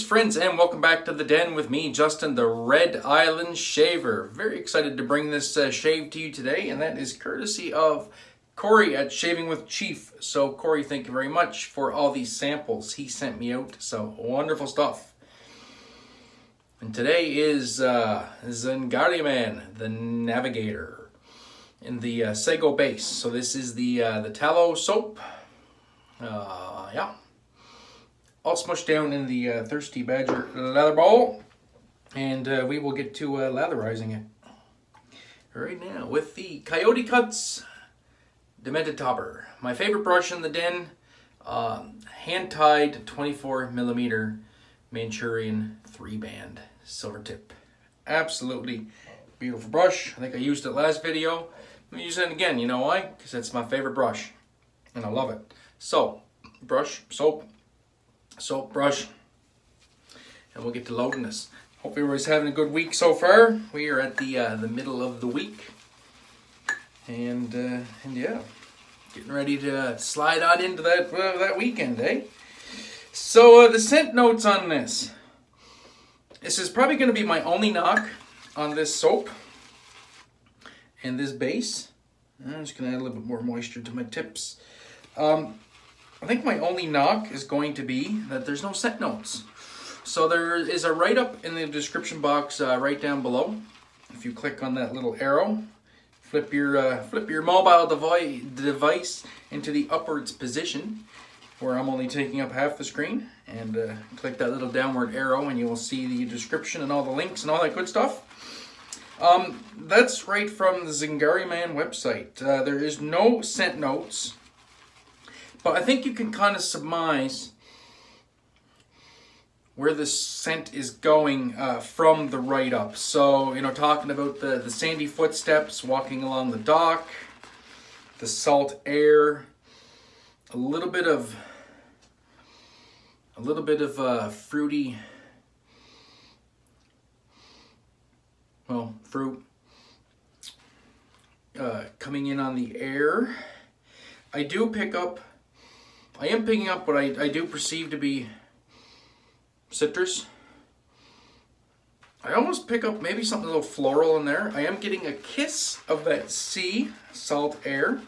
friends, and welcome back to the den with me, Justin, the Red Island Shaver. Very excited to bring this shave to you today, and that is courtesy of Corey at Shaving with Chief. So Corey, thank you very much for all these samples he sent me out. So wonderful stuff. And today is Zingari Man, the Navigator, in the Sego base. So this is the tallow soap. Yeah. All smushed down in the Thirsty Badger lather ball, and we will get to latherizing it right now with the CoyoteCuts Demented topper. My favorite brush in the den, hand-tied 24mm Manchurian 3-band silver tip. Absolutely beautiful brush. I think I used it last video. I'm using it again. You know why? Because it's my favorite brush, and I love it. So, brush, soap, brush, and we'll get to loading this. Hope everybody's having a good week so far. We are at the middle of the week, and yeah, getting ready to slide on into that weekend, eh? So the scent notes on this. This is probably going to be my only knock on this soap and this base. I'm just going to add a little bit more moisture to my tips. I think my only knock is going to be that there's no scent notes. So there is a write-up in the description box right down below. If you click on that little arrow, flip your mobile device into the upwards position, where I'm only taking up half the screen, and click that little downward arrow, and you will see the description and all the links and all that good stuff. That's right from the Zingari Man website. There is no scent notes. But I think you can kind of surmise where the scent is going from the write-up. So, you know, talking about the sandy footsteps, walking along the dock, the salt air, a little bit of fruity, well, fruit coming in on the air. I am picking up what I do perceive to be citrus. I almost pick up maybe something a little floral in there. I am getting a kiss of that sea salt air.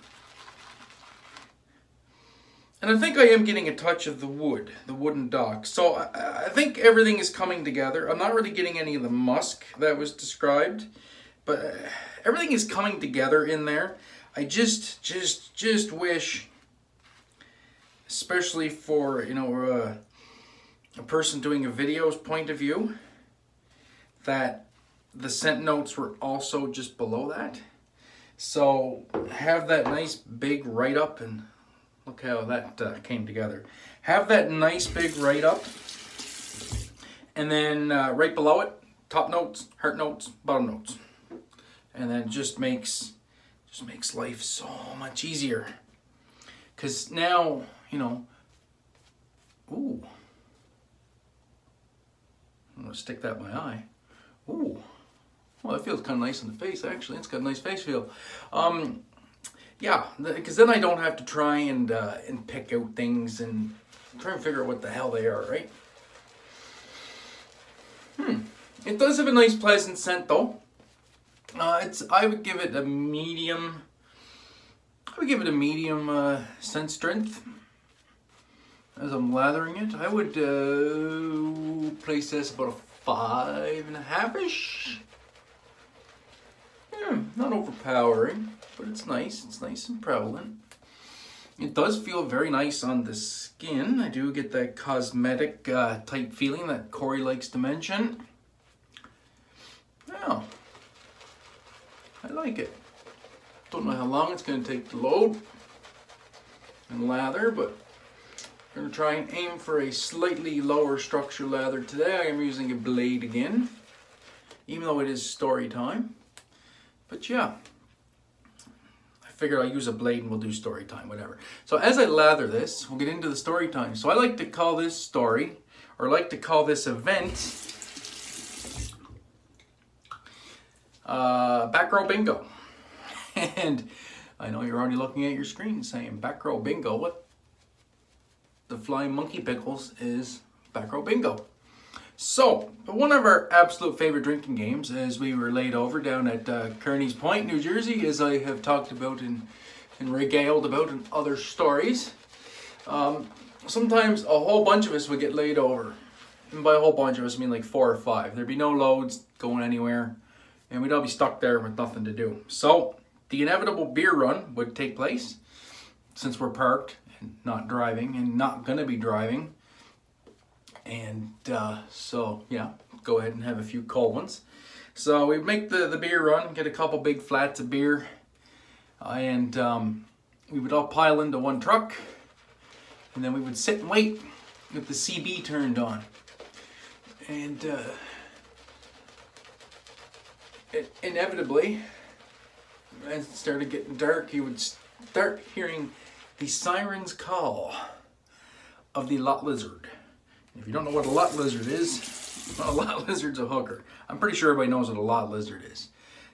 And I think I am getting a touch of the wooden dock. So I think everything is coming together. I'm not really getting any of the musk that was described, but everything is coming together in there. I just wish, especially for, you know, a person doing a video's point of view, that the scent notes were also just below that. So have that nice big write-up, and look how that came together. Have that nice big write-up, and then right below it, top notes, heart notes, bottom notes. And that just makes life so much easier. Because now, you know, ooh, I'm going to stick that in my eye. Ooh, well, that feels kind of nice in the face, actually. It's got a nice face feel. Yeah, because then I don't have to try and pick out things and try and figure out what the hell they are, right? It does have a nice pleasant scent, though. I would give it a medium. Scent strength as I'm lathering it. I would place this about a 5.5-ish. Yeah, not overpowering, but it's nice. It's nice and prevalent. It does feel very nice on the skin. I do get that cosmetic type feeling that Corey likes to mention. Yeah, I like it. Don't know how long it's going to take to load and lather, but I'm going to try and aim for a slightly lower structure lather today. I am using a blade again, even though it is story time. But yeah, I figured I'll use a blade and we'll do story time, whatever. So as I lather this, we'll get into the story time. So I like to call this story, or like to call this event, back row bingo. And I know you're already looking at your screen saying, back row bingo, what the flying monkey pickles is back row bingo? So, one of our absolute favorite drinking games as we were laid over down at Kearney's Point, New Jersey, as I have talked about and regaled about in other stories. Sometimes a whole bunch of us would get laid over. And by a whole bunch of us, I mean like 4 or 5. There'd be no loads going anywhere, and we'd all be stuck there with nothing to do. So, the inevitable beer run would take place, since we're parked and not driving and not gonna be driving. And so yeah, go ahead and have a few cold ones. So we make the beer run, get a couple big flats of beer, and we would all pile into one truck, and then we would sit and wait with the CB turned on. And inevitably, as it started getting dark, you would start hearing the siren's call of the lot lizard. If you don't know what a lot lizard is, well, a lot lizard's a hooker. I'm pretty sure everybody knows what a lot lizard is.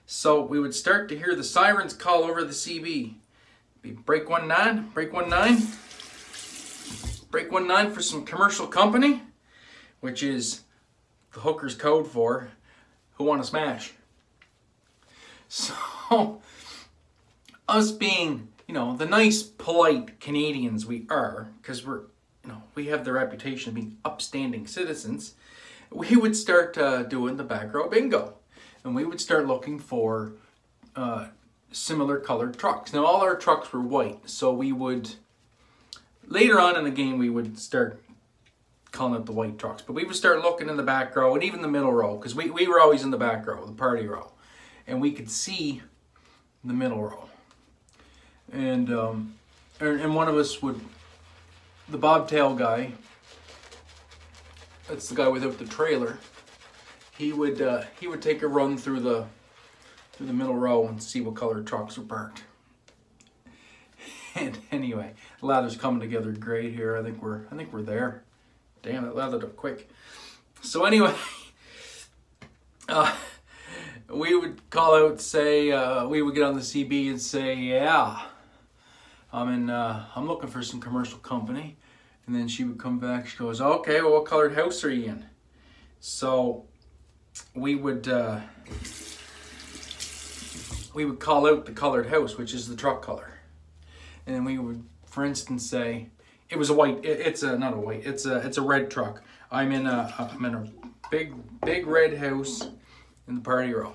So we would start to hear the sirens call over the CB. Be break 19, break 19, break 19 for some commercial company, which is the hooker's code for who want to smash. So us being, you know, the nice, polite Canadians we are, because we have the reputation of being upstanding citizens, we would start doing the back row bingo. And we would start looking for similar colored trucks. Now, all our trucks were white, so we would, later on in the game, we would start calling it the white trucks. But we would start looking in the back row and even the middle row, because we were always in the back row, the party row. And we could see the middle row. And one of us would, the bobtail guy, that's the guy without the trailer, he would take a run through the middle row and see what color trucks were parked. And anyway, the lather's coming together great here. I think we're there. Damn, it lathered up quick. So anyway, we would call out, say, we would get on the CB and say, yeah, I'm looking for some commercial company. And then she would come back, she goes, okay, well, what colored house are you in? So we would call out the colored house, which is the truck color. And then we would, for instance, say, it was a white, it's a red truck. I'm in a big red house in the party row.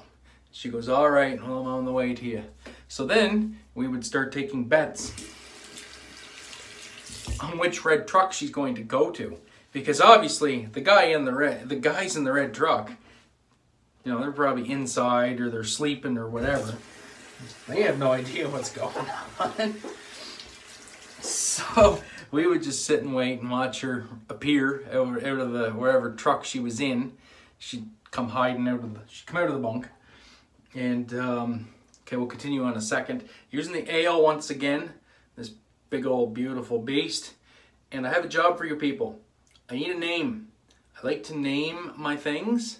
She goes, all right, well, I'm on the way to you. So then we would start taking bets on which red truck she's going to go to, because obviously the guys in the red truck, you know, they're probably inside or they're sleeping or whatever. They have no idea what's going on. So we would just sit and wait and watch her appear out of the wherever truck she was in. She'd come hiding she'd come out of the bunk. And okay, we'll continue on a second. Using the ale once again, this big old beautiful beast. And I have a job for you people. I need a name. I like to name my things.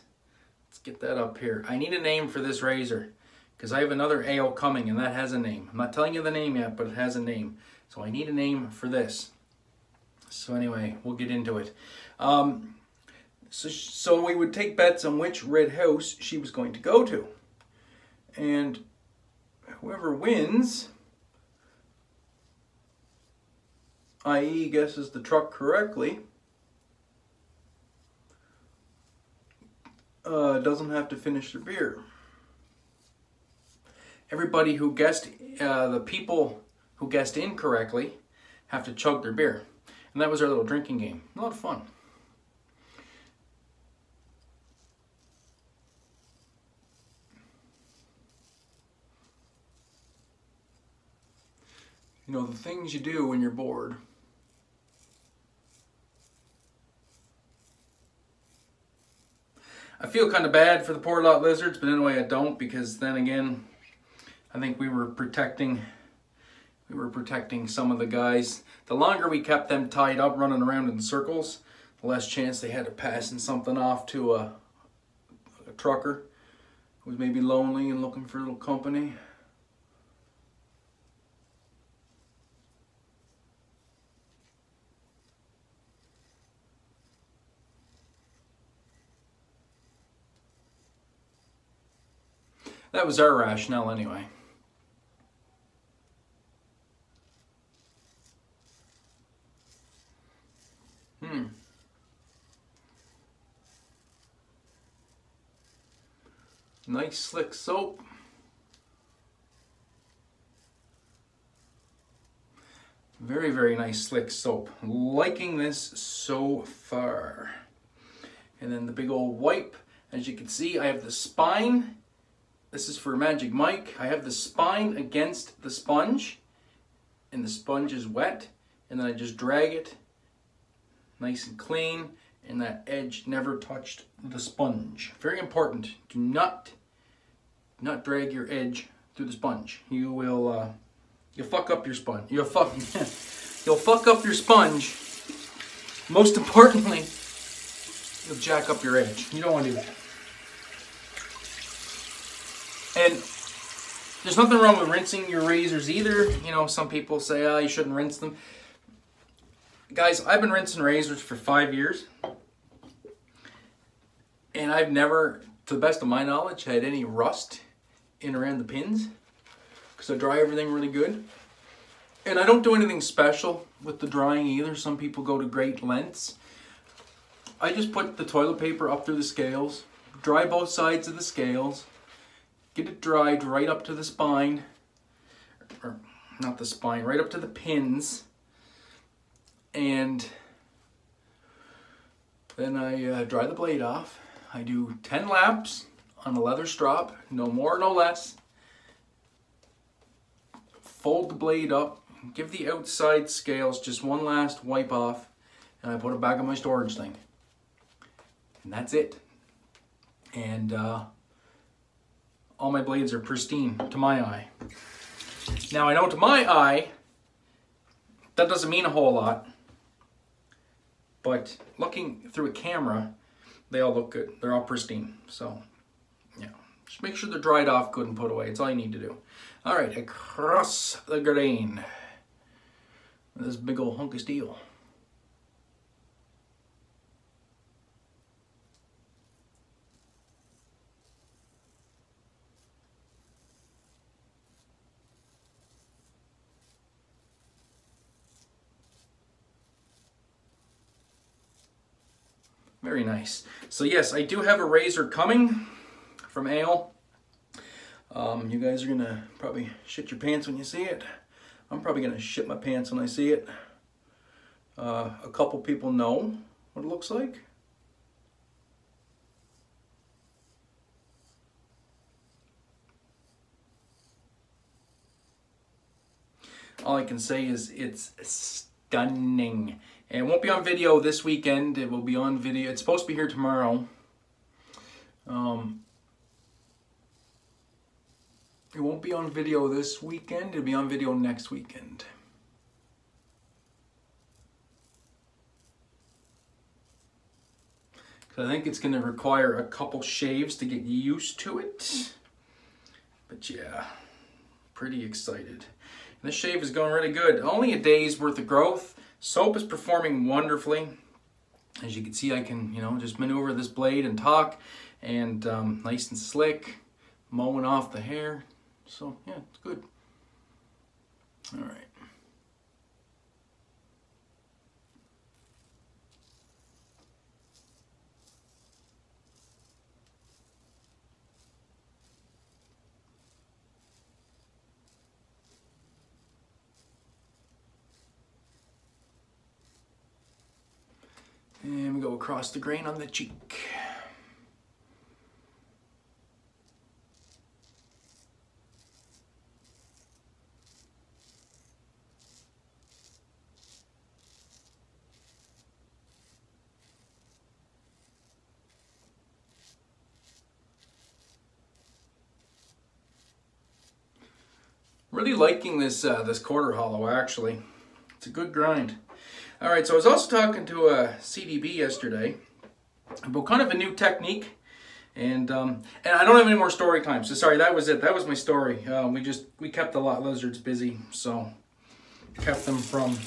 Let's get that up here. I need a name for this razor, because I have another ale coming and that has a name. I'm not telling you the name yet, but it has a name. So I need a name for this. So anyway, we'll get into it. So we would take bets on which red house she was going to go to. And whoever wins, i.e. guesses the truck correctly, doesn't have to finish their beer. Everybody who guessed, the people who guessed incorrectly have to chug their beer. And that was our little drinking game. A lot of fun. You know, the things you do when you're bored. I feel kind of bad for the poor lot lizards, but in a way I don't, because then again, I think we were protecting some of the guys. The longer we kept them tied up running around in circles, the less chance they had of passing something off to a trucker who was maybe lonely and looking for a little company. That was our rationale anyway. Nice slick soap. Very, very nice slick soap. Liking this so far. And then the big old wipe. As you can see, I have the spine. This is for Magic Mike. I have the spine against the sponge. And the sponge is wet. And then I just drag it nice and clean. And that edge never touched the sponge. Very important. Do not drag your edge through the sponge. You will you'll fuck up your sponge. You'll fuck up your sponge. Most importantly, you'll jack up your edge. You don't want to do that. And there's nothing wrong with rinsing your razors either. You know, some people say, oh, you shouldn't rinse them. Guys, I've been rinsing razors for 5 years. And I've never, to the best of my knowledge, had any rust in around the pins. Because I dry everything really good. And I don't do anything special with the drying either. Some people go to great lengths. I just put the toilet paper up through the scales. Dry both sides of the scales. Get it dried right up to the spine. Or not the spine, right up to the pins. And then I dry the blade off. I do 10 laps on a leather strop, no more, no less. Fold the blade up, give the outside scales just one last wipe off, and I put it back on my storage thing. And that's it. And all my blades are pristine to my eye. Now I know to my eye, that doesn't mean a whole lot. But looking through a camera, they all look good. They're all pristine. So, yeah. Just make sure they're dried off good and put away. It's all you need to do. All right, across the grain. This big old hunk of steel. Very nice. So yes, I do have a razor coming from Ale. You guys are gonna probably shit your pants when you see it. I'm probably gonna shit my pants when I see it. A couple people know what it looks like. All I can say is it's stunning. And it won't be on video this weekend. It will be on video. It's supposed to be here tomorrow. It won't be on video this weekend. It'll be on video next weekend. Because I think it's going to require a couple shaves to get used to it. But yeah, pretty excited. And this shave is going really good. Only a day's worth of growth. Soap is performing wonderfully. As you can see, I can, just maneuver this blade and talk, and nice and slick, mowing off the hair. So yeah, it's good. All right. And we go across the grain on the cheek. Really liking this this quarter hollow, actually. It's a good grind. All right, so I was also talking to a CDB yesterday about kind of a new technique, and I don't have any more story time. So sorry, that was it. That was my story. We kept a lot of lizards busy, so kept them from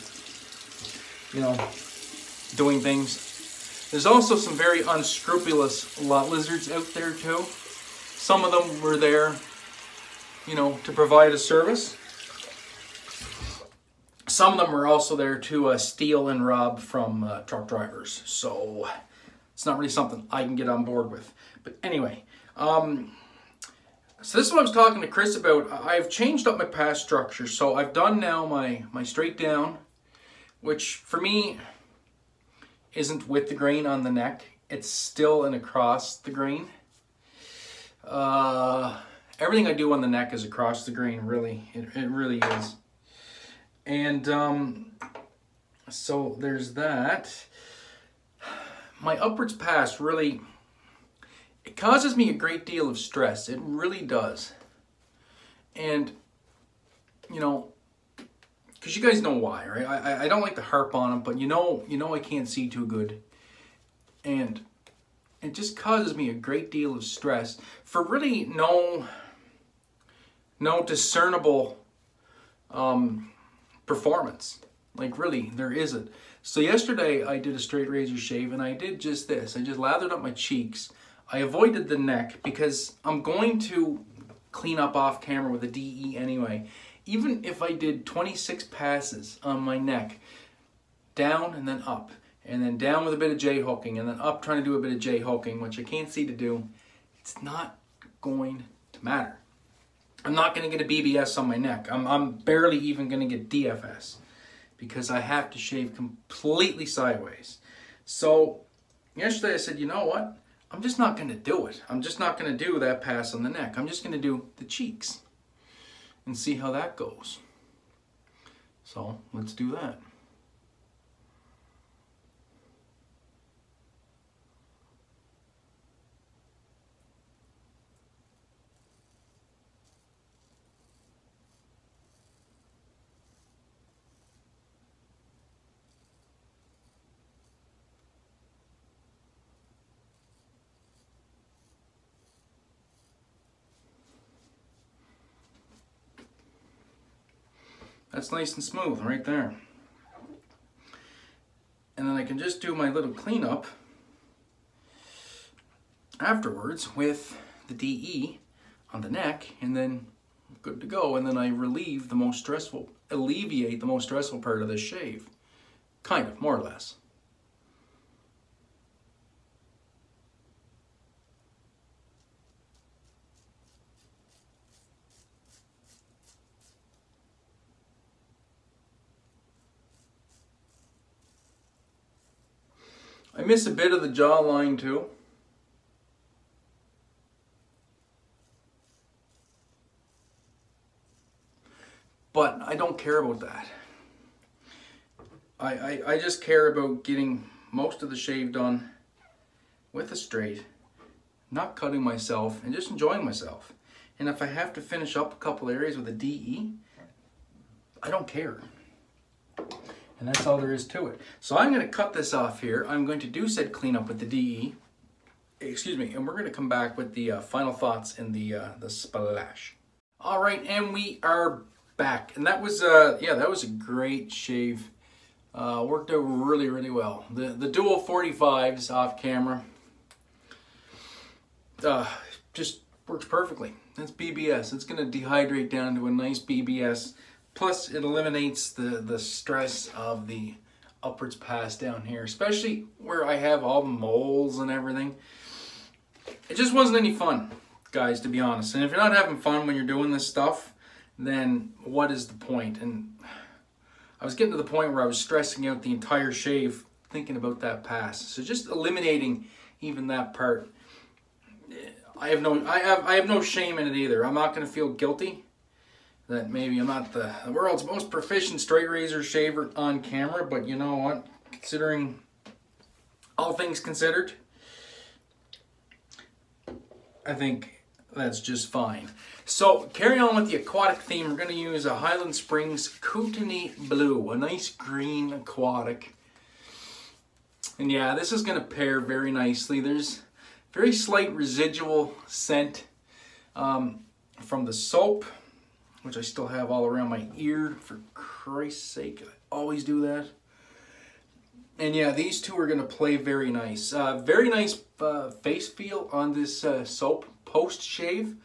doing things. There's also some very unscrupulous lot lizards out there too. Some of them were there you know, to provide a service. Some of them are also there to steal and rob from truck drivers. So it's not really something I can get on board with. But anyway, so this is what I was talking to Chris about. I've changed up my pass structure. So I've done now my straight down, which for me isn't with the grain on the neck. It's still and across the grain. Everything I do on the neck is across the grain, really. It really is. And so there's that. My upwards pass really, it causes me a great deal of stress. It really does. And, you know, because you guys know why, right? I don't like to harp on it, but you know I can't see too good. And it just causes me a great deal of stress for really no discernible performance. Like really, there isn't. So yesterday I did a straight razor shave and I did just this. I just lathered up my cheeks. I avoided the neck because I'm going to clean up off camera with a DE anyway. Even if I did 26 passes on my neck, down and then up, and then down with a bit of J-hooking, and then up trying to do a bit of J-hooking, which I can't see to do, it's not going to matter. I'm not going to get a BBS on my neck. I'm barely even going to get DFS because I have to shave completely sideways. So yesterday I said, you know what? I'm just not going to do it. I'm just not going to do that pass on the neck. I'm just going to do the cheeks and see how that goes. So let's do that. That's nice and smooth right there. And then I can just do my little cleanup afterwards with the DE on the neck, and then good to go. And then I alleviate the most stressful part of this shave. Kind of, more or less. I miss a bit of the jawline too. But I don't care about that. I just care about getting most of the shave done with a straight, not cutting myself, and just enjoying myself. And if I have to finish up a couple areas with a DE, I don't care. And that's all there is to it. So I'm going to cut this off here. I'm going to do said cleanup with the DE. Excuse me. And we're going to come back with the final thoughts and the splash. All right, and we are back. And that was yeah, that was a great shave. Worked out really, really well. The dual 45s off camera just works perfectly. That's BBS. It's going to dehydrate down to a nice BBS. Plus, it eliminates the stress of the upwards pass down here, especially where I have all the moles and everything. It just wasn't any fun, guys, to be honest. And if you're not having fun when you're doing this stuff, then what is the point? And I was getting to the point where I was stressing out the entire shave thinking about that pass. So just eliminating even that part. I have no shame in it either. I'm not going to feel guilty that maybe I'm not the world's most proficient straight razor shaver on camera, but you know what? Considering all things considered, I think that's just fine. So carrying on with the aquatic theme, we're going to use a Highland Springs Kootenay Blue, a nice green aquatic. And yeah, this is going to pair very nicely. There's very slight residual scent from the soap, which I still have all around my ear, for Christ's sake. I always do that. And yeah, these two are going to play very nice. Very nice face feel on this soap post-shave.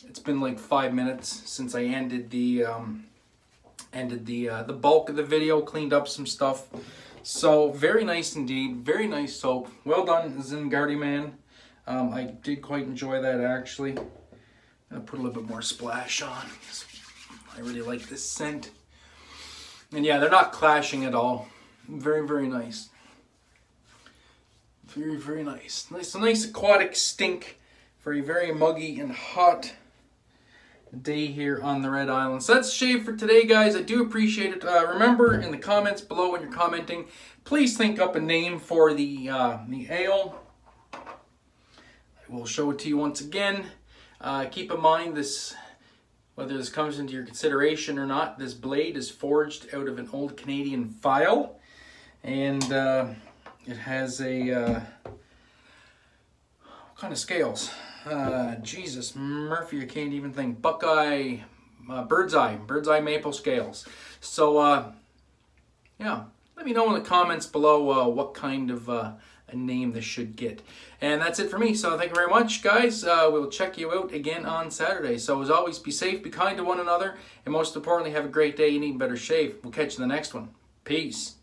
It's been like 5 minutes since I ended the bulk of the video, cleaned up some stuff. So very nice indeed, very nice soap. Well done, Zingari Man. I did quite enjoy that actually. I'm gonna put a little bit more splash on. I really like this scent. And yeah, they're not clashing at all. Very, very nice. Very, very nice. Nice, a nice aquatic stink for a very muggy and hot day here on the Red Island. So that's the shave for today, guys. I do appreciate it. Remember in the comments below when you're commenting, please think up a name for the ale. I will show it to you once again. Keep in mind this, whether this comes into your consideration or not, this blade is forged out of an old Canadian file, and it has a what kind of scales? Jesus, Murphy, I can't even think. Buckeye, bird's eye maple scales. So, yeah, let me know in the comments below what kind of a name this should get. And that's it for me. So thank you very much, guys. We'll check you out again on Saturday. So as always, be safe, be kind to one another, and most importantly, have a great day and even better shave. We'll catch you in the next one. Peace.